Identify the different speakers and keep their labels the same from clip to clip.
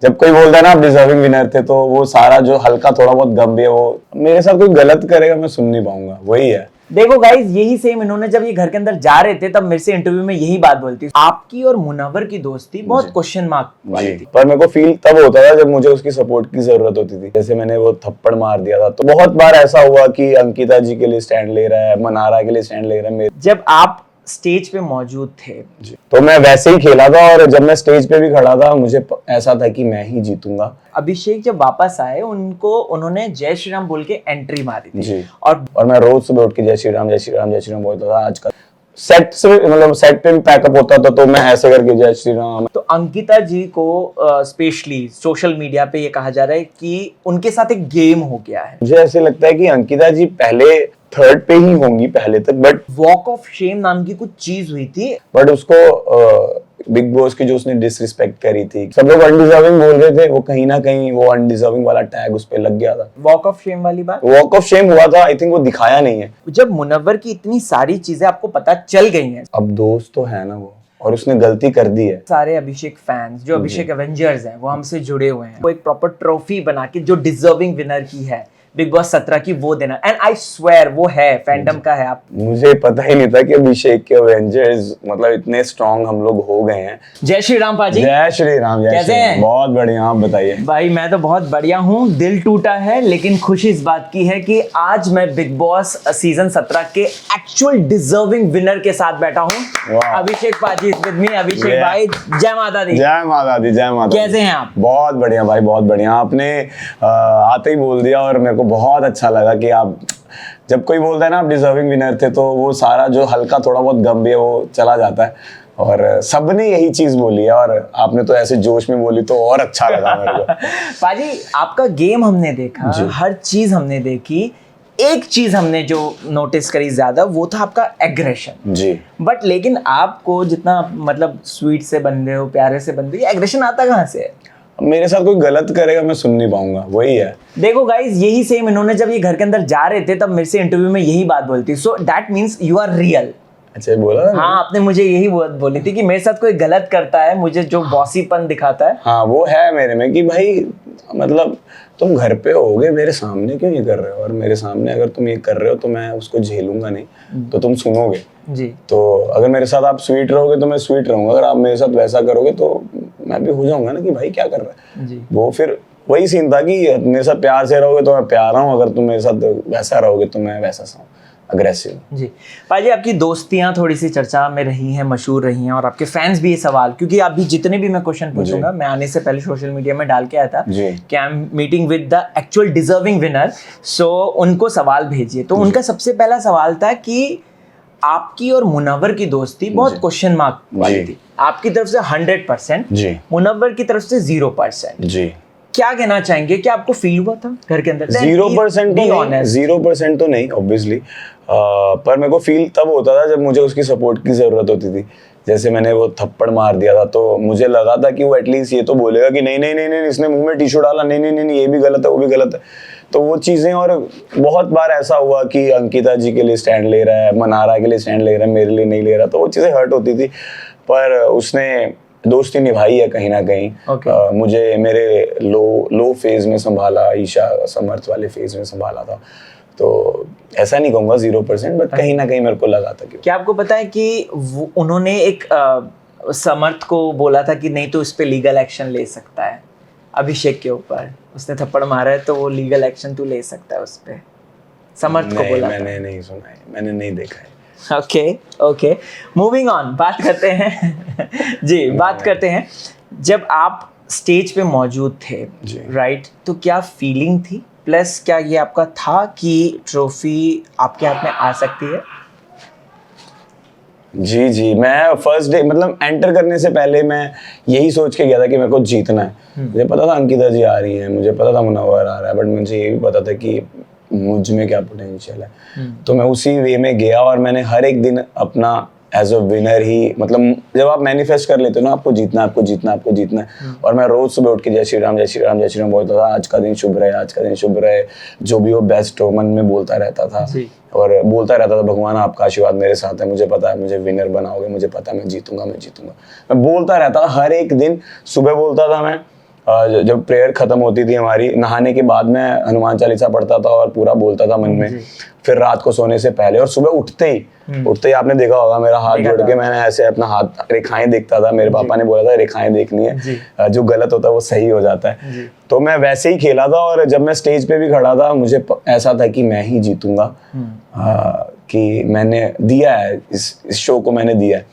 Speaker 1: जब कोई बोलता है ना आप डिजर्विंग विनर थे, तो वो सारा जो हल्का थोड़ा बहुत गंभीर, वो मेरे साथ कोई गलत करेगा मैं सुन नहीं पाऊंगा, वही है।
Speaker 2: देखो गाइस, यही सेम इन्होंने जब ये घर के अंदर जा रहे थे तब मेरे से इंटरव्यू में यही बात बोलती, आपकी और मुनव्वर की दोस्ती बहुत क्वेश्चन मार्क वाली थी।
Speaker 1: पर मेरे को फील तब होता था जब मुझे उसकी सपोर्ट की जरूरत होती थी। जैसे मैंने वो थप्पड़ मार दिया था, तो बहुत बार ऐसा हुआ कि अंकिता जी के लिए स्टैंड ले रहा है, मनारा के लिए स्टैंड ले रहा है।
Speaker 2: जब आप स्टेज पे मौजूद थे
Speaker 1: तो मैं वैसे ही खेला था, और जब मैं स्टेज पे भी खड़ा था मुझे ऐसा था कि मैं ही जीतूंगा।
Speaker 2: अभिषेक जब वापस आए उन्होंने जय श्री राम बोल के एंट्री मारी थी
Speaker 1: जी।
Speaker 2: और
Speaker 1: मैं रोज सुबह उठ के जय श्री राम जय श्री राम जय श्री राम बोलता था। आजकल सेट से मतलब सेट पे भी पैकअप होता था तो मैं ऐसे करके जय श्री राम।
Speaker 2: तो अंकिता जी को स्पेशली सोशल मीडिया पे ये कहा जा रहा है कि उनके साथ एक गेम हो गया है।
Speaker 1: मुझे ऐसे लगता है कि अंकिता जी पहले थर्ड पे ही होंगी पहले तक, बट
Speaker 2: वॉक ऑफ शेम नाम की कुछ चीज हुई थी,
Speaker 1: बट उसको बिग बॉस की जो उसने डिसरिस्पेक्ट करी थी, सब लोग अनडिजर्विंग बोल रहे थे, वो कहीं ना कहीं वो अनडिजर्विंग वाला टैग उस पे लग गया था।
Speaker 2: वॉक ऑफ शेम वाली बात,
Speaker 1: वॉक ऑफ शेम हुआ था, आई थिंक वो दिखाया नहीं है।
Speaker 2: जब मुनव्वर की इतनी सारी चीजें आपको पता चल गई हैं,
Speaker 1: अब दोस्त तो है ना वो, और उसने गलती कर दी है।
Speaker 2: सारे अभिषेक फैंस जो अभिषेक एवेंजर्स हैं वो हमसे जुड़े हुए हैं, वो एक प्रॉपर ट्रॉफी बना के जो डिजर्विंग विनर की है बिग बॉस 17 की वो देना, एंड आई स्वेयर वो है फैंडम का है। आप
Speaker 1: मुझे पता ही नहीं था कि अभिषेक के एवेंजर्स मतलब इतने स्ट्रांग हम लोग हो गए हैं।
Speaker 2: जय श्री राम पाजी,
Speaker 1: जय श्री राम।
Speaker 2: कैसे हैं?
Speaker 1: बहुत बढ़िया, आप बताइए।
Speaker 2: भाई मैं तो बहुत बढ़िया हूँ, दिल टूटा है, लेकिन खुशी इस बात की है कि आज मैं बिग बॉस सीजन 17 के एक्चुअल डिजर्विंग विनर के साथ बैठा हूँ। अभिषेक पाजी विद मी। अभिषेक भाई जय माता दी।
Speaker 1: जय माता दी, जय माता दी।
Speaker 2: कैसे हैं आप?
Speaker 1: बहुत बढ़िया भाई, बहुत बढ़िया। आपने आते ही बोल दिया और मेरे को बहुत अच्छा लगा कि आप, जब कोई बोलता है ना आप डिजर्विंग विनर थे, तो वो सारा जो हल्का थोड़ा बहुत गंभीर वो चला जाता है, और सबने यही चीज बोली है, और आपने तो ऐसे जोश में बोली तो और अच्छा लगा मेरे को।
Speaker 2: पाजी आपका गेम हमने देखा, हर चीज हमने देखी, एक चीज हमने जो नोटिस करी ज्यादा वो था आपका एग्रेशन
Speaker 1: जी।
Speaker 2: बट लेकिन आपको जितना मतलब स्वीट से बन रहे हो, प्यारे से बन रही है, एग्रेशन आता कहाँ से है?
Speaker 1: मेरे साथ कोई गलत करेगा मैं सुन नहीं पाऊंगा, वही है।
Speaker 2: देखो गाइस, यही सेम इन्होंने जब ये घर के अंदर जा रहे थे तब मेरे से इंटरव्यू में यही बात बोलती, so that means you are real.
Speaker 1: अच्छा बोला ना?
Speaker 2: हाँ, आपने मुझे यही बोली थी कि मेरे साथ कोई गलत करता है, मुझे जो बॉसीपन दिखाता है।
Speaker 1: हाँ वो है मेरे में कि भाई मतलब तुम घर पे होगे, मेरे सामने क्यों ये कर रहे हो, और मेरे सामने अगर तुम ये कर रहे हो तो मैं उसको झेलूंगा नहीं, तो तुम सुनोगे
Speaker 2: जी।
Speaker 1: तो अगर मेरे साथ आप स्वीट रहोगे तो मैं स्वीट रहूंगा, अगर आप मेरे साथ वैसा करोगे तो मैं भी हो जाऊंगा ना कि भाई क्या कर रहा है
Speaker 2: जी।
Speaker 1: वो फिर वही सीन था कि मेरे साथ प्यार से रहोगे तो मैं प्यार हूँ, अगर तुम मेरे साथ वैसा रहोगे तो मैं वैसा सा हूँ, अग्रेसिव।
Speaker 2: जी भाई जी, आपकी दोस्तियां थोड़ी सी चर्चा में रही हैं, मशहूर रही हैं, और आपके फैंस भी ये सवाल, क्योंकि आप भी जितने भी मैं क्वेश्चन पूछूंगा, मैं आने से पहले सोशल मीडिया में डाल के आया था कि I am meeting with the actual deserving winner, so उनको सवाल भेजिए। तो उनका सबसे पहला सवाल था कि आपकी और मुनव्वर की दोस्ती बहुत क्वेश्चन मार्क वाली थी, आपकी तरफ से 100%, मुनव्वर की तरफ से 0%।
Speaker 1: जी।
Speaker 2: क्या कहना चाहेंगे, क्या आपको फील हुआ था घर के अंदर?
Speaker 1: 0% तो नहीं ऑब्वियसली, पर मेरे को फील तब होता था जब मुझे उसकी सपोर्ट की जरूरत होती थी। जैसे मैंने वो थप्पड़ मार दिया था तो मुझे लगा था कि वो एटलीस्ट ये तो बोलेगा कि नहीं नहीं नहीं नहीं इसने मुंह में टिश्यू डाला, नहीं नहीं नहीं ये भी गलत है वो भी गलत है, तो वो चीजें। और बहुत बार ऐसा हुआ कि अंकिता जी के लिए स्टैंड ले रहा है, मनारा के लिए स्टैंड ले रहा है, मेरे लिए नहीं ले रहा, तो वो चीजें हर्ट होती थी। पर उसने दोस्ती निभाई है कहीं ना कहीं। मुझे मेरे लो फेज में संभाला, ईशा समर्थ वाले फेज में संभाला था, तो ऐसा नहीं कहूंगा 0%, बट कहीं ना कहीं मेरे को लगा था कि
Speaker 2: क्या आपको पता है कि उन्होंने एक समर्थ को बोला था कि नहीं तो इस पे लीगल एक्शन ले सकता है अभिषेक के ऊपर, उसने थप्पड़ मारा है तो वो लीगल एक्शन तू ले सकता है उस पे, समर्थ को बोला?
Speaker 1: मैंने नहीं सुना है, मैंने नहीं देखा है।
Speaker 2: ओके, मूविंग ऑन, बात करते हैं जी, बात करते हैं। जब आप स्टेज पे मौजूद थे, राइट, तो क्या फीलिंग थी, प्लस क्या ये आपका था कि ट्रॉफी आपके हाथ में आ सकती है?
Speaker 1: जी, मैं फर्स्ट डे मतलब एंटर करने से पहले मैं यही सोच के गया था कि मेरे को जीतना है। मुझे पता था अंकिता जी आ रही हैं, मुझे पता था मुनव्वर आ रहा है, बट मुझे ये भी पता था कि मुझ में क्या पोटेंशियल है। तो मैं उसी वे में गया, और मैंने हर एक दिन अपना एज अ विनर ही, मतलब जब आप मैनिफेस्ट कर लेते हो ना आपको जीतना, आपको जीतना, आपको जीतना है, और मैं रोज सुबह उठ के जय श्री राम जय श्री राम जय श्री राम बोलता था, आज का दिन शुभ रहे, आज का दिन शुभ रहे, जो भी हो बेस्ट हो, मन में बोलता रहता था, और बोलता रहता था भगवान आपका आशीर्वाद मेरे साथ है, मुझे पता है मुझे विनर बनाओगे, मुझे पता है मैं जीतूंगा, मैं जीतूंगा, मैं बोलता रहता था हर एक दिन। सुबह बोलता था मैं, जब प्रेयर खत्म होती थी हमारी, नहाने के बाद मैं हनुमान चालीसा पढ़ता था और पूरा बोलता था मन में, फिर रात को सोने से पहले और सुबह उठते ही आपने देखा होगा मेरा हाथ जोड़ के मैंने ऐसे अपना हाथ रेखाएं देखता था। मेरे पापा ने बोला था रेखाएं देखनी है, जो गलत होता है वो सही हो जाता है। तो मैं वैसे ही खेला था और जब मैं स्टेज पे भी खड़ा था मुझे ऐसा था कि मैं ही जीतूंगा, कि मैंने दिया है इस शो को, मैंने दिया है।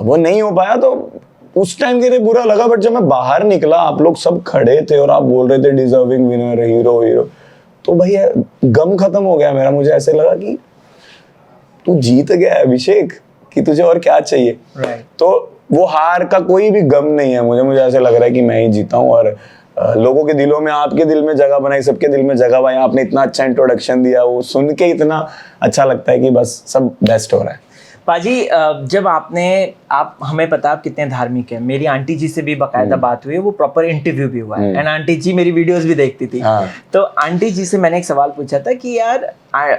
Speaker 1: वो नहीं हो पाया तो उस टाइम के लिए बुरा लगा, बट जब मैं बाहर निकला आप लोग सब खड़े थे और आप बोल रहे थे डिजर्विंग विनर, हीरो हीरो, तो भैया गम खत्म हो गया मेरा। मुझे ऐसे लगा कि तू जीत गया है अभिषेक, कि तुझे और क्या चाहिए। तो वो हार का कोई भी गम नहीं है मुझे ऐसे लग रहा है कि मैं ही जीता हूँ और लोगों के दिलों में, आपके दिल में जगह बनाई, सबके दिल में जगह बनाई। आपने इतना अच्छा इंट्रोडक्शन दिया, वो सुन के इतना अच्छा लगता है कि बस सब बेस्ट हो रहा है।
Speaker 2: पाजी, जब आप हमें पता आप कितने धार्मिक हैं, मेरी आंटी जी से भी बाकायदा बात हुई है, वो प्रॉपर इंटरव्यू भी हुआ है, एंड आंटी जी मेरी वीडियोस भी देखती थी। तो आंटी जी से मैंने एक सवाल पूछा था कि यार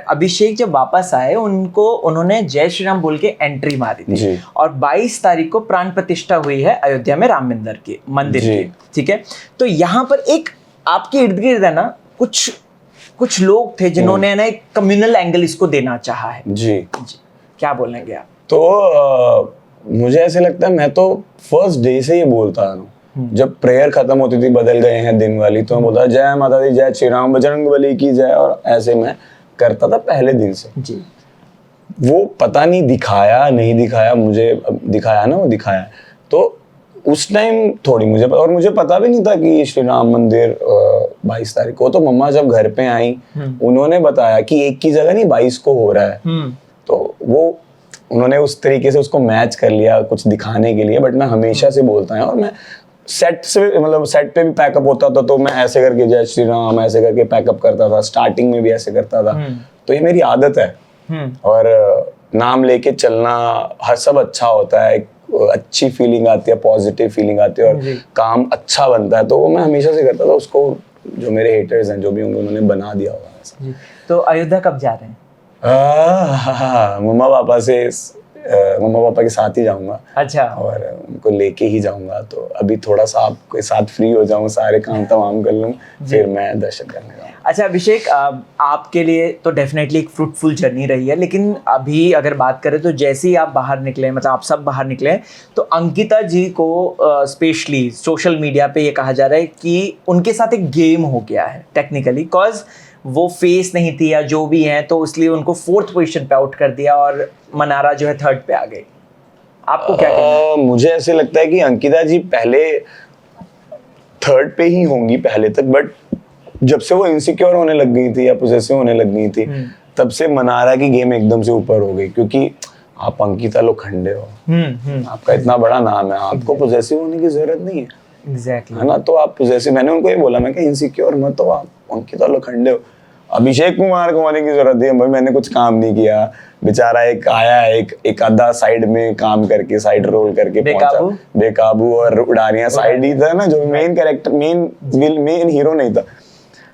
Speaker 2: अभिषेक जब वापस आए उन्होंने जय श्री राम बोल के एंट्री मारी थी और 22 तारीख को प्राण प्रतिष्ठा हुई है अयोध्या में राम मंदिर की, ठीक है। तो यहाँ पर एक आपके इर्द गिर्द है ना कुछ लोग थे जिन्होंने ना एक कम्युनल एंगल इसको देना चाहा है। जी, क्या बोलेंगे आप?
Speaker 1: तो मुझे ऐसे लगता है, मैं तो फर्स्ट डे से ये बोलता हूँ, जब प्रेयर खत्म होती थी बदल गए हैं दिन वाली, तो मैं बोलता जय माता दी, जय श्री राम, बजरंग बली की जय, और ऐसे मैं करता था पहले दिन से जी। वो पता नहीं दिखाया नहीं दिखाया, मुझे दिखाया ना, वो दिखाया। तो उस टाइम थोड़ी मुझे और मुझे पता भी नहीं था कि श्री राम मंदिर 22 तारीख को। तो मम्मा जब घर पे आई उन्होंने बताया कि एक की जगह नहीं 22 को हो रहा है। तो वो उन्होंने उस तरीके से उसको मैच कर लिया कुछ दिखाने के लिए, बट मैं हमेशा से बोलता है। और मैं सेट पे भी पैकअप होता था तो मैं ऐसे करके जय श्री राम ऐसे करके पैकअप करता था, स्टार्टिंग में भी ऐसे करता था। तो ये मेरी आदत है और नाम लेके चलना हर सब अच्छा होता है, अच्छी फीलिंग आती है, पॉजिटिव फीलिंग आती है और काम अच्छा बनता है। तो वो मैं हमेशा से करता था। उसको जो मेरे हेटर्स हैं जो भी होंगे उन्होंने बना दिया होगा ऐसा।
Speaker 2: तो अयोध्या कब जा रहे हैं?
Speaker 1: मम्मा पापा के साथ ही जाऊंगा।
Speaker 2: अच्छा।
Speaker 1: और उनको लेके ही जाऊंगा। तो अभी थोड़ा सा आपके साथ फ्री हो जाऊं, सारे काम तमाम कर लूं, फिर मैं दर्शन करने जाऊंगा।
Speaker 2: अच्छा अभिषेक, आपके लिए तो डेफिनेटली एक फ्रूटफुल जर्नी रही है, लेकिन अभी अगर बात करें तो जैसे ही आप बाहर निकले, मतलब आप सब बाहर निकले, तो अंकिता जी को स्पेशली सोशल मीडिया पे ये कहा जा रहा है कि उनके साथ एक गेम हो गया है टेक्निकली, बिकॉज वो फेस नहीं थी या जो भी है, तो इसलिए उनको 4th पोजीशन पे आउट कर दिया और मनारा जो है 3rd पे आ गई। आपको क्या कहना है?
Speaker 1: मुझे ऐसे लगता है कि अंकिता जी पहले 3rd पे ही होंगी पहले तक, बट जब से वो इनसिक्योर होने लग गई थी या पोजेसिव होने लग गई थी, तब से मनारा की गेम एकदम से ऊपर हो गई। क्योंकि आप अंकिता लोखंडे हो, आपका इतना बड़ा नाम है, आपको पोजेसिव होने की जरूरत नहीं है।
Speaker 2: Exactly.
Speaker 1: है ना। तो आप पोजेसिव, मैंने उनको ये बोला, मैं इनसिक्योर मत हो, आप अंकिता लोखंडे हो। अभिषेक कुमार को होने की जरूरत नहीं है भाई, मैंने कुछ काम नहीं किया, बेचारा एक आया एक आधा साइड में काम करके, साइड रोल करके पहुंचा, बेकाबू और उड़ानिया साइड ही था ना, जो मेन कैरेक्टर मेन हीरो नहीं था,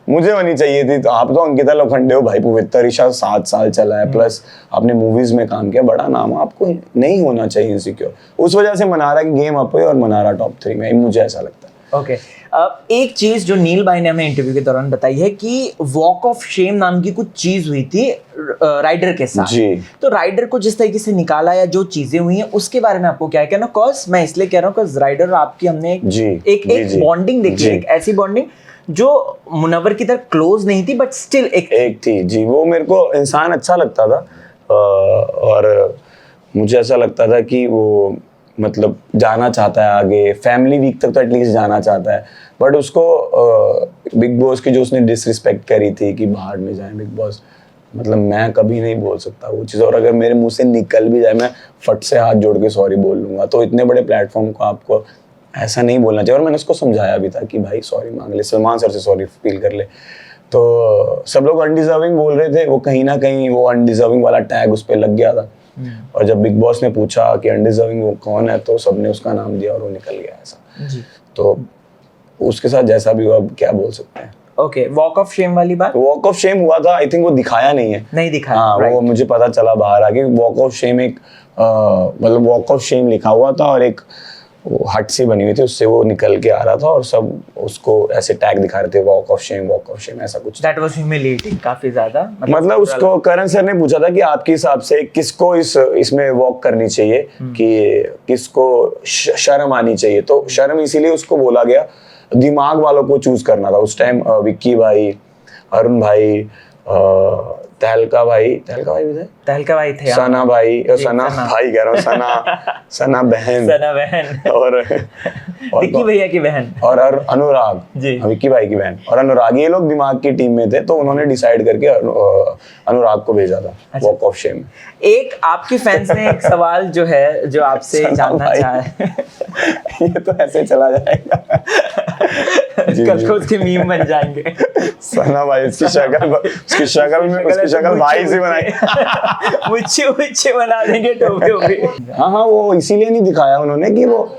Speaker 1: मुझे होनी चाहिए थी। तो आप तो अंकिता लोखंडे हो भाई, पवित्र ईशा 7 साल चला है, प्लस आपने मूवीज में काम किया, बड़ा नाम, आपको नहीं होना चाहिए इनसिक्योर। उस वजह से मनारा की गेम अप हुई और मनारा टॉप 3 में, मुझे ऐसा लगता है।
Speaker 2: ओके एक चीज जो नील भाई ने हमें इंटरव्यू के दौरान बताई है कि वॉक ऑफ शेम नाम की कुछ चीज हुई थी राइडर के साथ जी। तो राइडर को जिस तरीके से निकाला या जो चीजें हुई हैं उसके बारे में आपको क्या कहना? कॉज मैं इसलिए कह रहा हूँ कि राइडर आपकी हमने एक बॉन्डिंग देखी, एक ऐसी बॉन्डिंग जो मुनव्वर की तरह क्लोज नहीं थी बट स्टिल एक
Speaker 1: थी जी। वो मेरे को इंसान अच्छा लगता था और मुझे ऐसा लगता था कि वो मतलब जाना चाहता है आगे, फैमिली वीक तक तो एटलीस्ट जाना चाहता है, बट उसको बिग बॉस की जो उसने डिसरिस्पेक्ट करी थी कि बाहर में जाए बिग बॉस, मतलब मैं कभी नहीं बोल सकता वो चीज़, और अगर मेरे मुंह से निकल भी जाए मैं फट से हाथ जोड़ के सॉरी बोल लूँगा। तो इतने बड़े प्लेटफॉर्म को आपको ऐसा नहीं बोलना चाहिए, और मैंने उसको समझाया भी था कि भाई सॉरी मांग ले, सलमान सर से सॉरी फील कर ले। तो सब लोग अनडिजर्विंग बोल रहे थे, वो कहीं ना कहीं वो अनडिजर्विंग वाला टैग उस पर लग गया था। और जब बिग बॉस ने पूछा कि अनडिजर्विंग वो कौन है, तो सबने उसका नाम दिया और वो निकल गया ऐसा जी। तो उसके साथ जैसा भी हुआ, क्या बोल सकते हैं।
Speaker 2: ओके वॉक ऑफ शेम वाली बात,
Speaker 1: वॉक ऑफ शेम हुआ था, आई थिंक वो दिखाया नहीं दिखाया। हाँ right. वो मुझे पता चला बाहर आके, वॉक ऑफ शेम एक मतलब वॉक ऑफ शेम लिखा हुआ था और एक वो हट सी बनी हुई थी, उससे वो निकल के आ रहा था और सब उसको ऐसे टैग दिखा रहे थे, वॉक ऑफ शेम ऐसा कुछ।
Speaker 2: दैट वाज ह्यूमिलिएटिंग काफी ज्यादा।
Speaker 1: मतलब उसको करण सर ने पूछा था कि आपके हिसाब से किसको इसमें वॉक करनी चाहिए, कि किसको शर्म आनी चाहिए, तो शर्म इसीलिए उसको बोला गया, दिमाग वालों को चूज करना था उस टाइम। विक्की भाई, अरुण भाई, तहलका भाई भी थे,
Speaker 2: तहलका भाई थे,
Speaker 1: सना भाई, सना भाई कह रहा हूँ, सना बहन और
Speaker 2: विक्की भैया की बहन
Speaker 1: और अनुराग
Speaker 2: जी,
Speaker 1: विक्की भाई की बहन और अनुराग, ये लोग दिमाग की टीम में थे, तो उन्होंने डिसाइड करके अनुराग को भेजा था वॉक ऑफ शेम।
Speaker 2: एक आपके फैंस ने एक सवाल जो है जो आपसे जानना चाहे
Speaker 1: ये तो ऐसे चला जाएगा,
Speaker 2: कल को उसके मीम बन जाएंगे।
Speaker 1: सना भाई, उसकी शक्ल भाई से बनाई,
Speaker 2: मुच्छे बना देंगे, टोपी।
Speaker 1: हाँ, वो इसीलिए नहीं दिखाया उन्होंने कि वो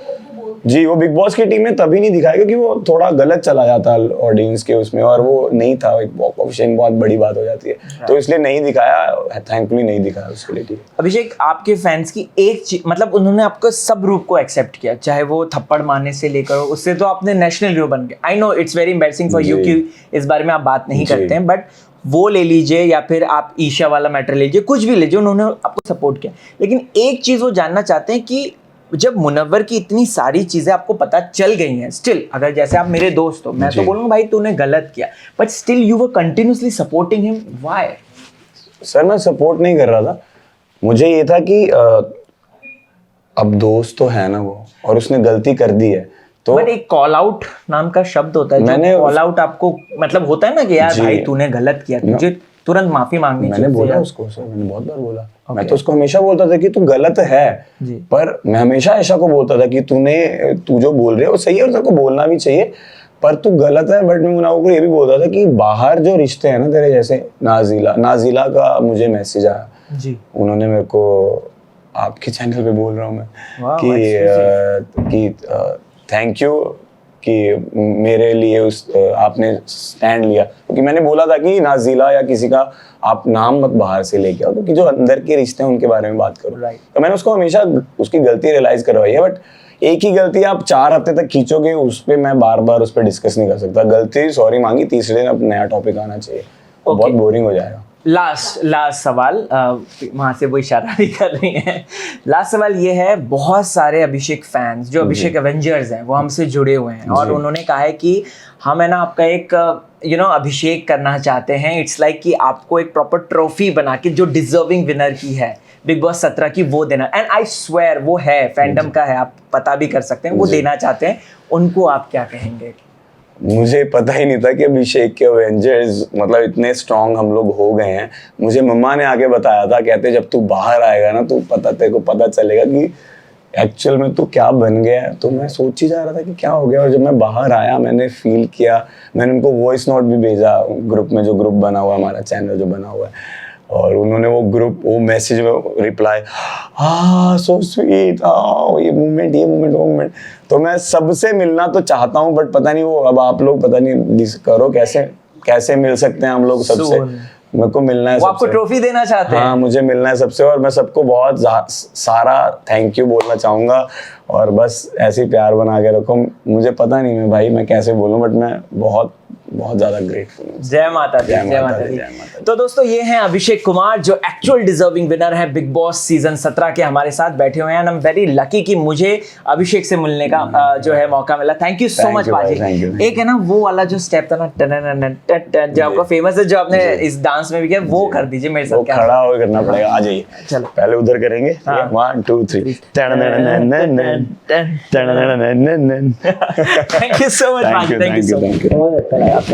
Speaker 1: बिग बॉस की टीम में तभी नहीं दिखाया क्योंकि वो थोड़ा गलत चला जाता ऑडियंस के उसमें, और वो नहीं था, एक वॉक ऑफ शेम बहुत बड़ी बात हो जाती है, तो इसलिए नहीं दिखाया, थैंकफुली नहीं दिखाया उसके लिए।
Speaker 2: अभिषेक, आपके फैंस की एक चीज, मतलब उन्होंने आपको सब रूप को एक्सेप्ट किया, चाहे वो थप्पड़ मारने से लेकर, उससे तो आपने नेशनल हीरो बन गए। I know it's very embarrassing for you कि इस बारे में आप बात नहीं करते हैं, बट वो ले लीजिए या फिर आप ईशा वाला मैटर ले लीजिए, कुछ भी लीजिए, उन्होंने आपको सपोर्ट किया। लेकिन एक चीज वो जानना चाहते हैं कि जब मुनव्वर की इतनी सारी चीजें आपको पता चल गई हैं, स्टिल अगर जैसे आप मेरे दोस्त हो, मैं तो बोलूंगा भाई तूने गलत किया, but still you were continuously supporting him, why?
Speaker 1: Sir मैं सपोर्ट नहीं कर रहा था, मुझे ये था कि अब दोस्त तो है ना वो, और उसने गलती कर दी है तो।
Speaker 2: बट एक कॉल आउट नाम का शब्द होता है, मैंने कॉल आउट आपको मतलब होता है ना कि यार भाई तूने गलत किया, तुझे तुरंत माफी मांगनी चाहिए।
Speaker 1: मैंने बोला उसको, सर मैंने बहुत बार बोला, मैं तो उसको हमेशा बोलता था कि तू गलत है, पर मैं हमेशा ऐशा को बोलता था कि तू जो बोल रहे है वो सही है और तेरे को बोलना भी चाहिए, पर तू गलत है। बट मैं मुनाव को ये भी बोलता था कि बाहर जो रिश्ते हैं ना तेरे, जैसे नाजिला का मुझे मैसेज आया जी, उन्होंने मेरे को, आपके चैनल पे बोल रहा हूँ मैं कि थैंक यू कि मेरे लिए आपने स्टैंड लिया, क्योंकि मैंने बोला था कि नाजिला या किसी का आप नाम मत बाहर से लेके आओ, क्योंकि जो अंदर के रिश्ते हैं उनके बारे में बात करो। तो मैंने उसको हमेशा उसकी गलती रियलाइज करवाई है, बट एक ही गलती आप 4 हफ्ते तक खींचोगे, उस पर मैं बार बार उस पर डिस्कस नहीं कर सकता। गलती सॉरी मांगी, तीसरे दिन अब नया टॉपिक आना चाहिए, बहुत बोरिंग हो जाएगा।
Speaker 2: लास्ट सवाल, वहाँ से वो इशारा भी कर रही हैं। लास्ट सवाल ये है, बहुत सारे अभिषेक फैंस जो अभिषेक एवेंजर्स हैं वो हमसे जुड़े हुए हैं और उन्होंने कहा है कि हम है ना आपका एक अभिषेक करना चाहते हैं। इट्स लाइक कि आपको एक प्रॉपर ट्रॉफी बना के जो डिजर्विंग विनर की है बिग बॉस 17 की वो देना, एंड आई स्वेयर वो है फैंडम का है, आप पता भी कर सकते हैं, वो देना चाहते हैं। उनको आप क्या कहेंगे?
Speaker 1: मुझे पता ही नहीं था कि अभिषेक के एवेंजर्स मतलब इतने स्ट्रॉन्ग हम लोग हो गए हैं। मुझे मम्मा ने आके बताया था, कहते जब तू बाहर आएगा ना तेरे को पता चलेगा कि एक्चुअल में तू क्या बन गया है। तो मैं सोच ही जा रहा था कि क्या हो गया, और जब मैं बाहर आया मैंने फील किया, मैंने उनको वॉइस नोट भी भेजा ग्रुप में, जो ग्रुप बना हुआ है हमारा चैनल जो बना हुआ है, और उन्होंने वो मैसेज में रिप्लाई, सो स्वीट, ये मूवमेंट वो मूवमेंट। तो मैं सबसे मिलना तो चाहता हूँ, बट पता नहीं वो अब आप लोग पता नहीं करो कैसे मिल सकते हैं हम लोग सबसे। मेरे को मिलना है,
Speaker 2: आपको ट्रॉफी देना चाहते हैं?
Speaker 1: हाँ, मुझे मिलना है सबसे, और मैं सबको बहुत सारा थैंक यू बोलना चाहूँगा, और बस ऐसे ही प्यार बना के रखो। मुझे पता नहीं मैं भाई मैं कैसे बोलूँ, बट मैं बहुत ज़्यादा ग्रेटफुल हूँ।
Speaker 2: जय माता दी, जय माता दी। तो दोस्तों ये हैं अभिषेक कुमार जो एक्चुअल डिजर्विंग विनर है बिग बॉस सीजन 17 के, हमारे साथ बैठे हुए हैं। आई एम वेरी लकी कि मुझे अभिषेक से मिलने का जो है मौका मिला। थैंक यू सो मच बाजी। एक है ना वो वाला जो स्टेप था ना जो आपका फेमस है, जो आपने इस डांस में भी किया, वो कर दीजिए मेरे साथ।
Speaker 1: खड़ा होकर करना पड़ेगा, आ जाइए।
Speaker 2: चलो
Speaker 1: पहले उधर करेंगे, 1 2 3।
Speaker 2: थैंक यू सो मच बाजी, थैंक यू सो मच।